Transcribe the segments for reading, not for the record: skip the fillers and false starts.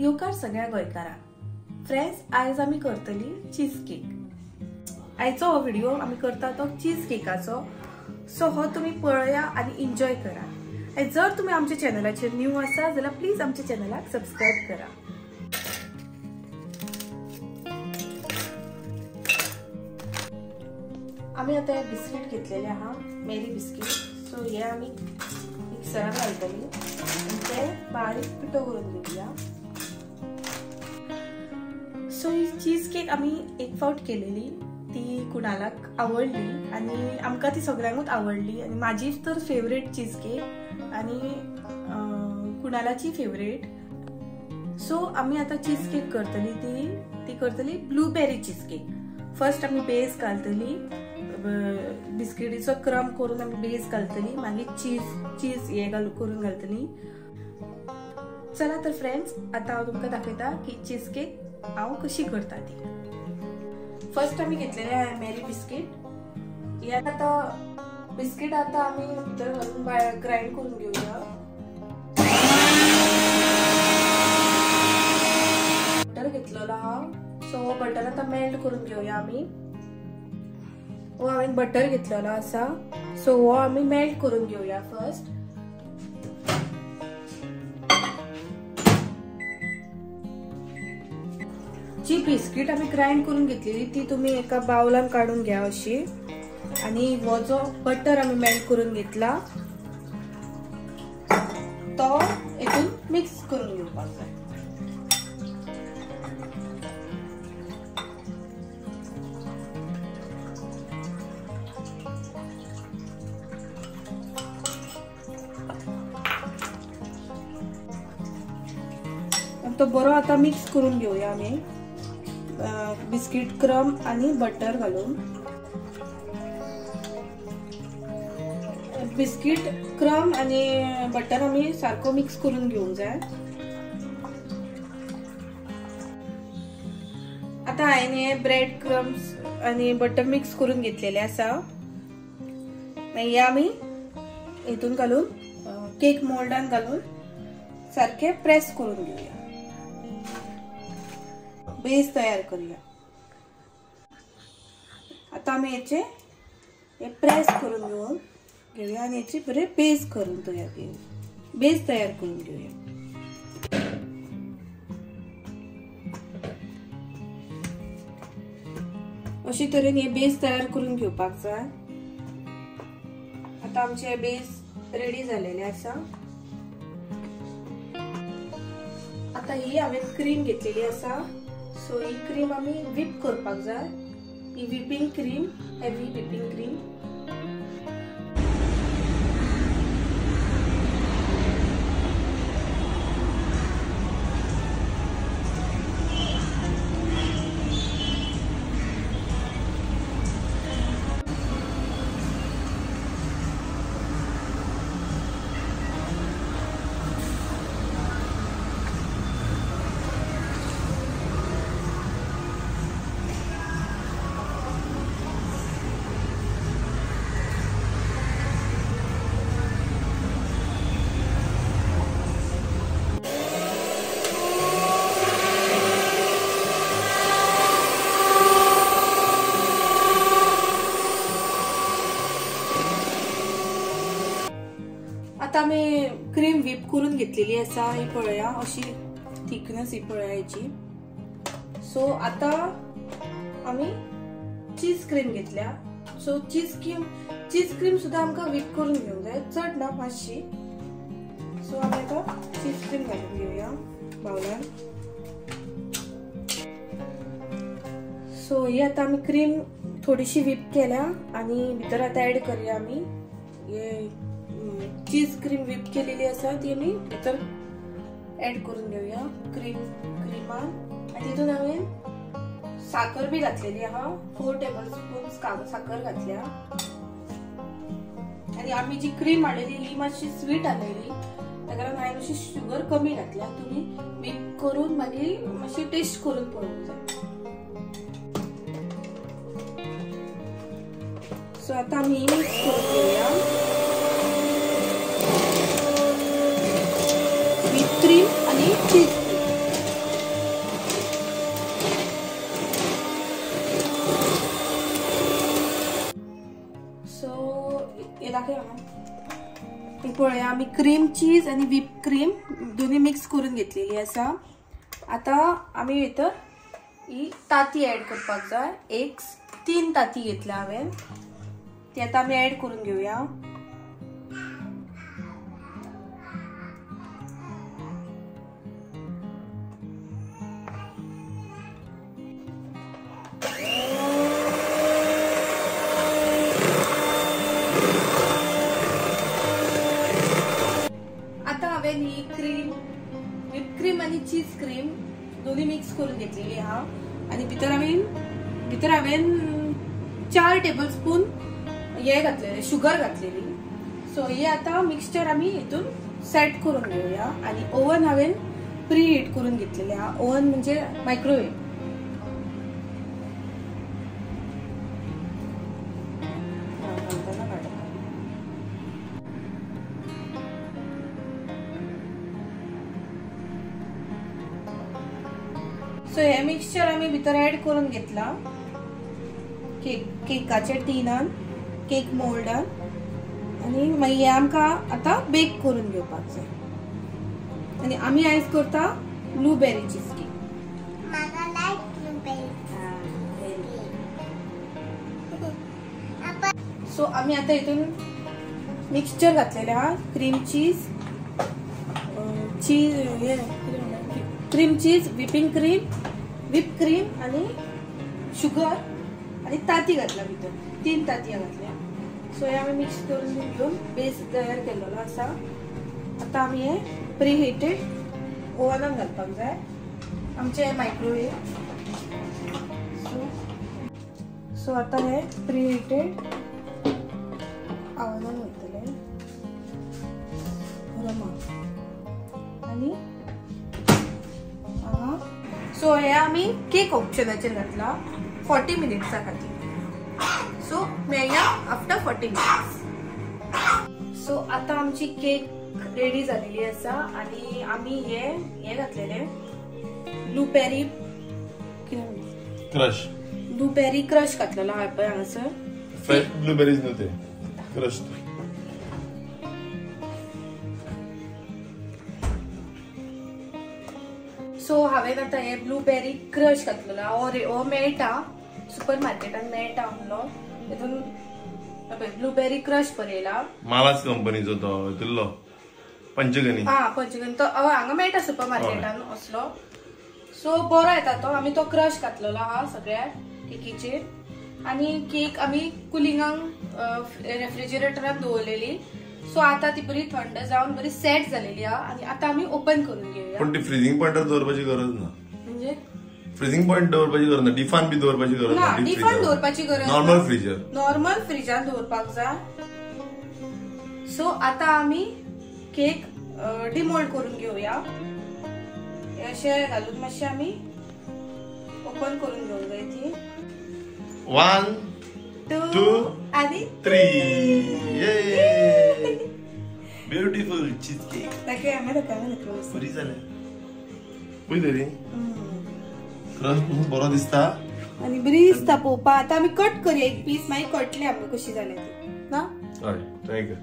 येवकार सगळ्या गोंयकारांक। फ्रेंड्स, आज आमी करतली चीज केक। आयचो हो व्हिडिओ आमी करता तो चीज केकाचो, सो हो तुम्ही पळया आणि एन्जॉय करा। आणि जर तुम्ही आमच्या चॅनलाचेर न्यू आसा जाल्यार प्लीज आमच्या चॅनलाक सबस्क्राइब करा। आमी आता बिस्किट घेतलेले आहा, मेरी बिस्किट। सो हे आमी मिक्सरान घालतली आणि ते बारीक पिठो करून घेऊया। सो ही चीज केक आमी एक फावट केलेली, ती कुणालाक आवडली आणि आमकां ती सगळ्यांकूच आवडली आणि माझी तर फेवरेट चीज केक आणि कुणालाची फेवरेट। सो आमी आता चीज केक करतली, ती करतली ब्लूबेरी चीज केक। फर्स्ट आमी बेस घालतली, बिस्किटीचो क्रम करून आमी बेस घालतली, मागीर चीज हे करून घालतली। चला तर फ्रेंड्स, आता हांव तुमकां दाखयता की चीज केक हांव कशी करता ती। फर्स्ट आमी घेतलेले आहे मेरी बिस्किट। यात आता बिस्किट आता आमी भितर घालून ग्राइंड करून घेऊया। बटर घेतलेलो हा, सो बटर आता मेल्ट करून घेऊया आमी। हो हांवें बटर घेतलेलो आसा, सो हो आमी मेल्ट करून घेऊया फर्स्ट। जी बिस्किट आमी ग्राइंड करून घेतलेली ती तुम्ही एका बाउलान काढून घ्या अशी, आणि हो जो बटर आमी मेल्ट करून घेतला तो हेतून मिक्स करून घेवपाक जाय। तो बरो आता मिक्स करून घेऊया आमी, बिस्किट क्रम आणि बटर घालून। बिस्किट क्रम आणि बटर आमी सारको मिक्स करून घेऊंक जाय। आता हांवें हे ब्रेड क्रम्स आणि बटर मिक्स करून घेतलेले आसा, हे आमी हेतून घालून केक मोल्डान घालून सारखे प्रेस करून घेऊया, बेस तयार करूया। आता आम्ही याचे प्रेस करून घेऊया आणि याचे बरे बेस करून तयार करून घेऊया। अशी तरेन हे बेस तयार करून घेवपाक जाय। आता आमचे बेस रेडी झालेले आसा। आता ही हांवें क्रीम घेतलेली आसा, सो ही क्रीम आमी व्हिप करपाक जाय। ही whipping cream, heavy whipping cream. आता आम्ही क्रीम व्हिप करून घेतलेली आसा, ही पळया अशी थिकनेस ही पळया याची। सो आता आम्ही चीज क्रीम घेतल्या, सो चीज क्रीम सुद्धा आमकां व्हिप करून घेवंक जाय, चड ना मातशी। सो आमी आता चीज क्रीम घालून घेवया बाउलान। सो ही आता आमी क्रीम थोडीशी व्हिप केल्या आणि भितर आता ऍड करूया आमी हे चीज क्रीम व्हिप केलेली आसा, ती आमी भितर ऍड करून घेऊया क्रीमान। आणि तितून हांवें साखर बी घातलेली आहा, 4 टेबलस्पून साखर घातल्या। आणि आमी जी क्रीम हाडलेली ही मातशी स्वीट आलेली, ताका लागून हांवें अशी शुगर कमी घातल्या। तुम्ही व्हिप करून मागीर मातशी टेस्ट करून पळोवंक जाय। सो आता आमी मिक्स करून घेऊया। व्हिप क्रीम आणि चीज क्रीम आम्ही क्रीम चीज आणि व्हिप क्रीम दोन्ही मिक्स करून घेतलेली असा. आता आम्ही इथं ही ताती ऍड करपाक जाय. 3 ताती घेतल्या हांवें, ती आता आम्ही ऍड करून घेऊया. ही क्रीम व्हिप क्रीम आणि चीज क्रीम दोन्ही मिक्स करून घेतलेली हा. आणि भितर हांवें 4 टेबलस्पून हे घातलेले, शुगर घातलेली. सो हे आता मिक्सचर आम्ही इथून सेट करून घेऊया. आणि ओव्हन हांवें प्री हीट करून घेतलेले हा. ओव्हन म्हणजे मायक्रोवेव्ह. सो हे मिक्सचर आम्ही भितर ऍड करून घेतला केकाच्या टिनान, केक मोल्डान. आणि मागीर हे आमकां आता बेक करून घेवपाक जाय. आणि आम्ही आयज करता ब्लूबेरी चीज केक. सो आम्ही आता इथून मिक्सचर घातलेले हा. क्रीम चीज व्हिप क्रीम आणि शुगर आणि ताती घातला भितर. 3 ताती घातल्या. सो हे आम्ही मिक्स करून घेऊन बेस तयार केलेलो असा. आता आम्ही हे प्री हिटेड ओव्हनात घालपाक जाय. आमचे मायक्रोवेव्ह. सो आता हे प्री हिटेड ओव्हनात घातले आणि सो हे आम्ही केक ऑप्शनाचेर घातला 40 मिनिट्सा खातीर. सो मेळया आफ्टर 40 मिनिट्स. सो आता आमची केक रेडी झालेली असा. आणि आम्ही हे घातलेले ब्लूबेरी क्रश घातलेलो हा पळय हांगासर. फ्रेश ब्लूबेरीज नव्हते, क्रश. सो हांवें आता हे ब्लूबेरी क्रश घातलेलो. हो मेळटा सुपर मार्केटान मेळटा आमलो. तितून ब्लूबेरी क्रश बरयला. मालास कंपनीचो तो तिल्लो पंचगनी. पंचगनी तो हांगा मेळटा सुपर मार्केटान असलो. सो बरो येता तो. आमी तो क्रश घातलेलो हा सगळ्या केकीचेर. आणि केक आमी कुलिंगाक रेफ्रिजरेटरात दवरलेली. सो आता ती बरी थंड जावन बरी सेट झालेली हा. आणि आता आम्ही ओपन करून घेऊया. पण ती फ्रीजिंग पॉइंटार दवरपाची गरज ना. म्हणजे फ्रीजिंग पॉइंट दवरपाची गरज ना. डिफान बी दवरपाची गरज ना. डिफान दवरपाची गरज ना. नॉर्मल फ्रिजात दवरपाक जाय. सो आता आम्ही केक डिमोल्ड करून घेऊया. अशे घालून मातशे आम्ही ओपन करून घेऊन जाय ती. 1 2 आणि 3 ब्युटिफुल चीज केक. बरी जाले पळय तरी. क्रश बरो दिसता आणि बरी दिसता पळोवपा. आता आम्ही कट करूया एक पीस. मागीर कटले आमकां कशी जाल्या ती ना. हय ट्राय कर.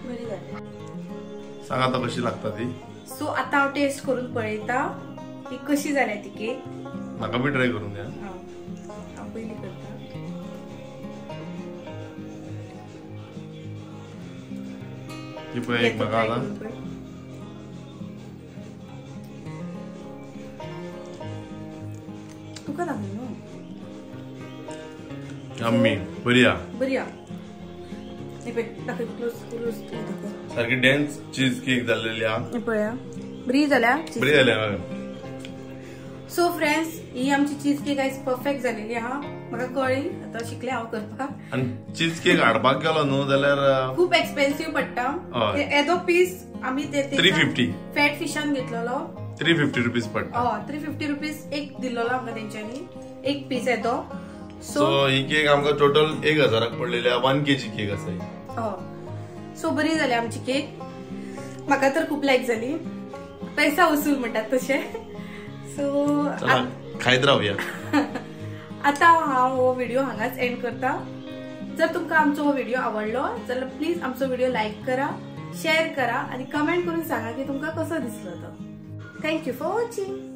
बरी जाली. सांग आता कशी लागता ती. सो आता हांव टेस्ट करून पळयता की कशी जाल्या ती केक. म्हाका बी ट्राय करून द्या. हांव पयलीं करता. ती पळय एक म्हाका आतां तुका लागली न्हू. अम्मी बरी हा. बरी हा. सारखी डेन्स चीज केक जाल्लेली हा. पळया बरी जाल्या. बरी जाल्या. सो फ्रेंड्स ही आमची चीज केक आयज परफेक्ट झालेली हा. म्हाका कळ्ळी आता शिकले हांव करपाक. आणि चीज केक हाडपाक गेलो न्हू जाल्यार खूप एक्सपेन्सिव्ह पडटा. येदो पीस आम्ही 350 फॅट फिशान घेतलेलो. 350 रुपीज पडटा. 350 रुपीज एक दिलेलो आमकां तेंच्यांनी एक पीस येतो. सो ही केक आमकां टोटल 1000 पडलेली 1 kg केक आसा. सो बरी जाली आमची केक. म्हाका तर खूप लायक जाली. पैसा वसूल म्हणटात तशे. सो खायत रावया. आता हांव हो व्हिडिओ हांगाच एंड करता. जर तुमकां आमचो हो व्हिडिओ आवडलो जाल्यार प्लीज आमचो व्हिडिओ लाईक करा, शेअर करा आणि कमेंट करून सांगा की तुमकां कसो दिसलो तो. Thank you for watching.